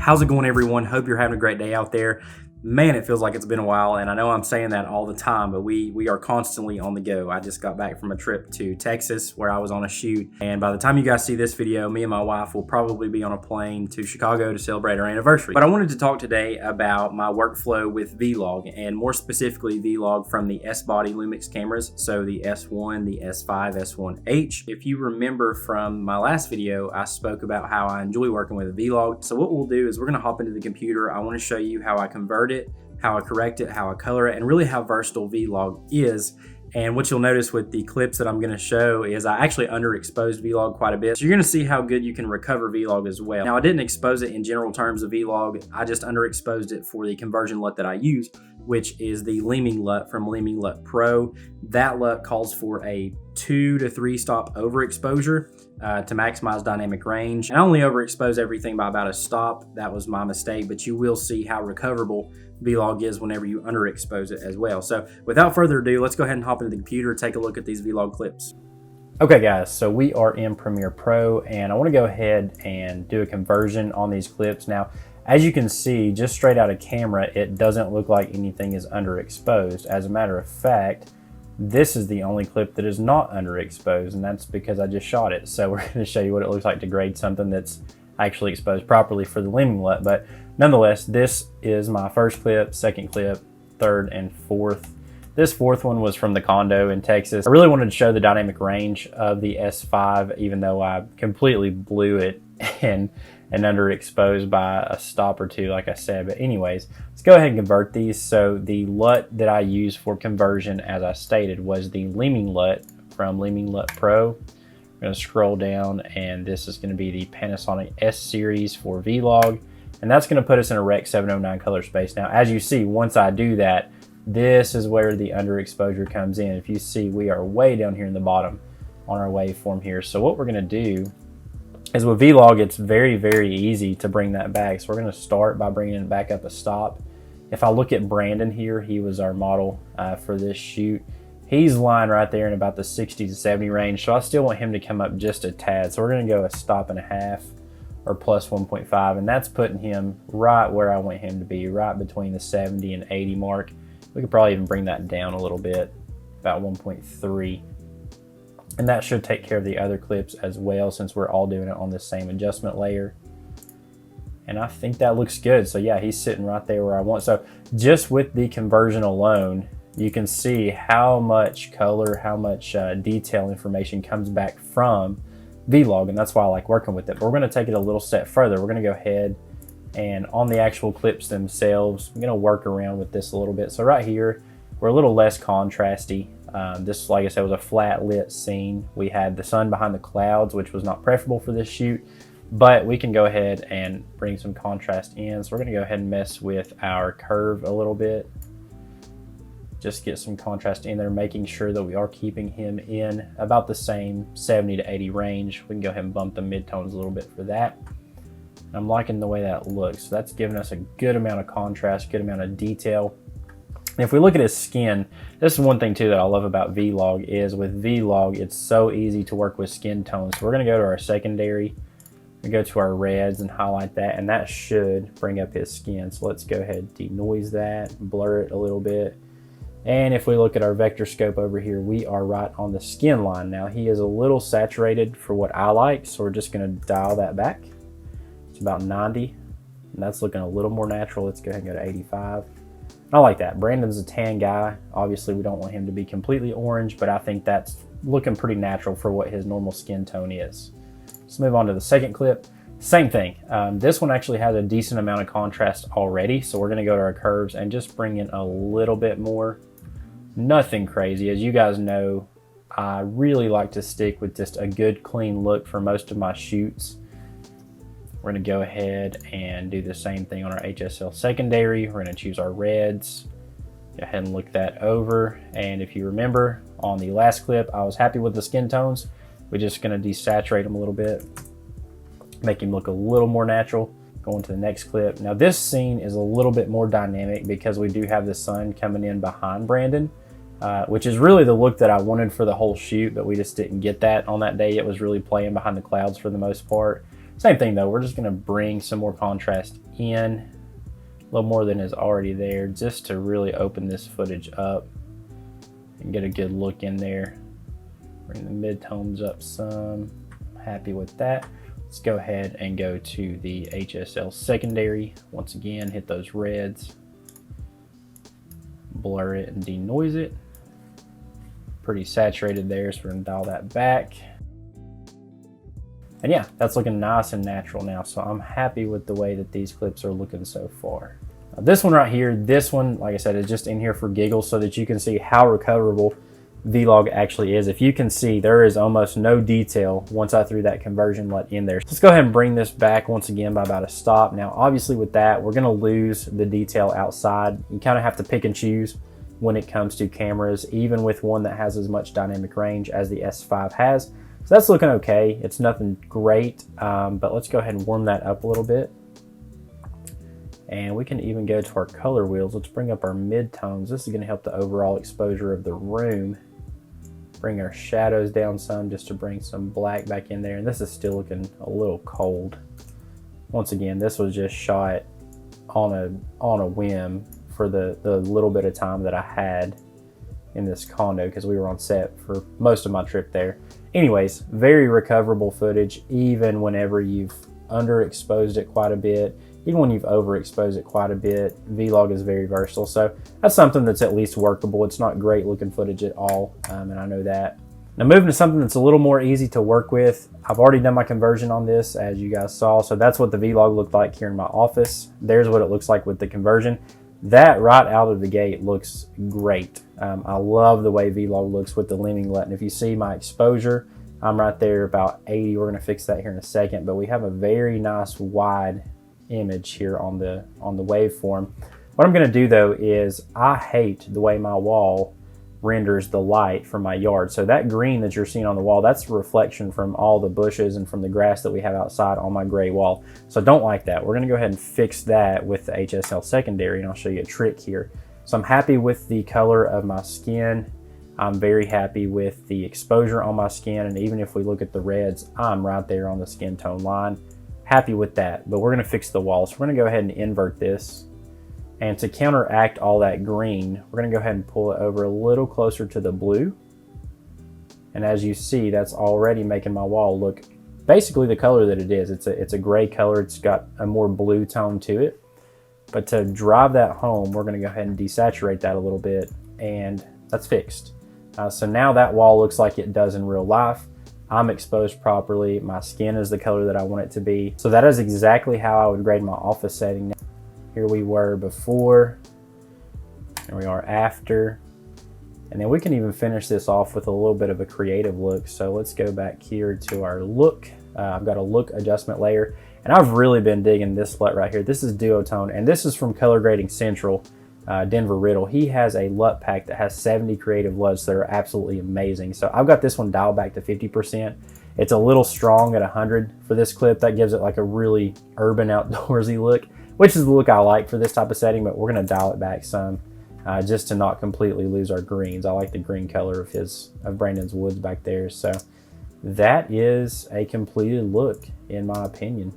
How's it going, everyone? Hope you're having a great day out there. Man, it feels like it's been a while, and I know I'm saying that all the time, but we are constantly on the go. I just got back from a trip to Texas where I was on a shoot, and by the time you guys see this video, me and my wife will probably be on a plane to Chicago to celebrate our anniversary. But I wanted to talk today about my workflow with V-Log, and more specifically V-Log from the S-Body Lumix cameras, so the S1, the S5, S1H. If you remember from my last video, I spoke about how I enjoy working with a V-Log. So what we'll do is we're gonna hop into the computer. I wanna show you how I convert it, how I correct it, how I color it, and really how versatile V-Log is. And what you'll notice with the clips that I'm gonna show is I actually underexposed V-Log quite a bit. So you're gonna see how good you can recover V-Log as well. Now, I didn't expose it in general terms of V-Log. I just underexposed it for the conversion LUT that I use, which is the Leeming LUT from Leeming LUT Pro. That LUT calls for a 2 to 3 stop overexposure to maximize dynamic range. And I only overexpose everything by about a stop. That was my mistake, but you will see how recoverable V-Log is whenever you underexpose it as well. So without further ado, let's go ahead and hop into the computer and take a look at these V-Log clips. Okay guys, so we are in Premiere Pro, and I want to go ahead and do a conversion on these clips. Now, as you can see, just straight out of camera, it doesn't look like anything is underexposed. As a matter of fact, this is the only clip that is not underexposed, and that's because I just shot it. So we're going to show you what it looks like to grade something that's actually exposed properly for the Leeming LUT. But nonetheless, this is my first clip, second clip, third, and fourth. This fourth one was from the condo in Texas. I really wanted to show the dynamic range of the S5, even though I completely blew it and underexposed by a stop or two, like I said. But anyways, let's go ahead and convert these. So the LUT that I used for conversion, as I stated, was the Leeming LUT from Leeming LUT Pro. I'm going to scroll down, and this is going to be the Panasonic S series for V-Log, and that's going to put us in a Rec 709 color space. Now, as you see, once I do that, this is where the underexposure comes in. If you see, we are way down here in the bottom on our waveform here. So what we're going to do is with V-Log, it's very, very easy to bring that back. So we're going to start by bringing it back up a stop. If I look at Brandon here, he was our model for this shoot. He's lying right there in about the 60 to 70 range. So I still want him to come up just a tad. So we're going to go a stop and a half or plus 1.5. And that's putting him right where I want him to be, right between the 70 and 80 mark. We could probably even bring that down a little bit, about 1.3. And that should take care of the other clips as well, since we're all doing it on the same adjustment layer. And I think that looks good. So yeah, he's sitting right there where I want. So just with the conversion alone, you can see how much color, how much detail information comes back from V-Log, and that's why I like working with it. But we're gonna take it a little step further. We're gonna go ahead and on the actual clips themselves, I'm gonna work around with this a little bit. So right here, we're a little less contrasty. This, like I said, was a flat lit scene. We had the sun behind the clouds, which was not preferable for this shoot, but we can go ahead and bring some contrast in. So we're gonna go ahead and mess with our curve a little bit. Just get some contrast in there, making sure that we are keeping him in about the same 70 to 80 range. We can go ahead and bump the midtones a little bit for that. I'm liking the way that looks. So that's giving us a good amount of contrast, good amount of detail. And if we look at his skin, this is one thing too that I love about V-Log is with V-Log, it's so easy to work with skin tones. So we're gonna go to our secondary, we go to our reds and highlight that, and that should bring up his skin. So let's go ahead and denoise that, blur it a little bit. And if we look at our vector scope over here, we are right on the skin line. Now he is a little saturated for what I like, so we're just gonna dial that back. It's about 90, and that's looking a little more natural. Let's go ahead and go to 85. I like that. Brandon's a tan guy. Obviously, we don't want him to be completely orange, but I think that's looking pretty natural for what his normal skin tone is. Let's move on to the second clip. Same thing. This one actually has a decent amount of contrast already, so we're gonna go to our curves and just bring in a little bit more. Nothing crazy. As you guys know, I really like to stick with just a good, clean look for most of my shoots. We're gonna go ahead and do the same thing on our Hsl Secondary. We're gonna choose our reds. Go ahead and look that over. And if you remember on the last clip, I was happy with the skin tones. We're just gonna desaturate them a little bit, make him look a little more natural. Going to the next clip. Now this scene is a little bit more dynamic because we do have the sun coming in behind Brandon, which is really the look that I wanted for the whole shoot, but we just didn't get that on that day. It was really playing behind the clouds for the most part. Same thing though, we're just gonna bring some more contrast in a little more than is already there, just to really open this footage up and get a good look in there. Bring the mid-tones up some. Happy with that. Let's go ahead and go to the Hsl Secondary. Once again, hit those reds, blur it and denoise it. Pretty saturated there, so we're gonna dial that back. And yeah, that's looking nice and natural now. So I'm happy with the way that these clips are looking so far. Now, this one right here, this one, like I said, is just in here for giggles so that you can see how recoverable V-Log actually is. If you can see, there is almost no detail once I threw that conversion LUT in there. So let's go ahead and bring this back once again by about a stop. Now, obviously with that, we're gonna lose the detail outside. You kind of have to pick and choose when it comes to cameras, even with one that has as much dynamic range as the S5 has. So that's looking okay. It's nothing great, but let's go ahead and warm that up a little bit. And we can even go to our color wheels. Let's bring up our mid-tones. This is gonna help the overall exposure of the room. Bring our shadows down some just to bring some black back in there. And this is still looking a little cold. Once again, this was just shot on a whim for the little bit of time that I had in this condo because we were on set for most of my trip there. Anyways, very recoverable footage, even whenever you've underexposed it quite a bit, even when you've overexposed it quite a bit. V-Log is very versatile, so that's something that's at least workable. It's not great looking footage at all, and I know that. Now moving to something that's a little more easy to work with. I've already done my conversion on this, as you guys saw, so that's what the V-Log looked like here in my office. There's what it looks like with the conversion. That right out of the gate looks great. I love the way V-Log looks with the leaning LUT. And if you see my exposure, I'm right there about 80. We're gonna fix that here in a second, but we have a very nice wide image here on the waveform. What I'm gonna do though is I hate the way my wall renders the light from my yard. So that green that you're seeing on the wall, that's a reflection from all the bushes and from the grass that we have outside on my gray wall. So I don't like that. We're gonna go ahead and fix that with the Hsl Secondary, and I'll show you a trick here. So I'm happy with the color of my skin. I'm very happy with the exposure on my skin, and even if we look at the reds, I'm right there on the skin tone line. Happy with that, but we're gonna fix the wall. So we're gonna go ahead and invert this. And to counteract all that green, we're gonna go ahead and pull it over a little closer to the blue. And as you see, that's already making my wall look basically the color that it is. It's a gray color. It's got a more blue tone to it. But to drive that home, we're gonna go ahead and desaturate that a little bit, and that's fixed. So now that wall looks like it does in real life. I'm exposed properly. My skin is the color that I want it to be. So that is exactly how I would grade my office setting. Here we were before, here we are after. And then we can even finish this off with a little bit of a creative look. So let's go back here to our look. I've got a look adjustment layer, and I've really been digging this LUT right here. This is Duotone, and this is from Color Grading Central, Denver Riddle. He has a LUT pack that has 70 creative LUTs that are absolutely amazing. So I've got this one dialed back to 50%. It's a little strong at 100 for this clip. That gives it like a really urban outdoorsy look, which is the look I like for this type of setting, but we're gonna dial it back some just to not completely lose our greens. I like the green color of Brandon's woods back there. So that is a completed look in my opinion.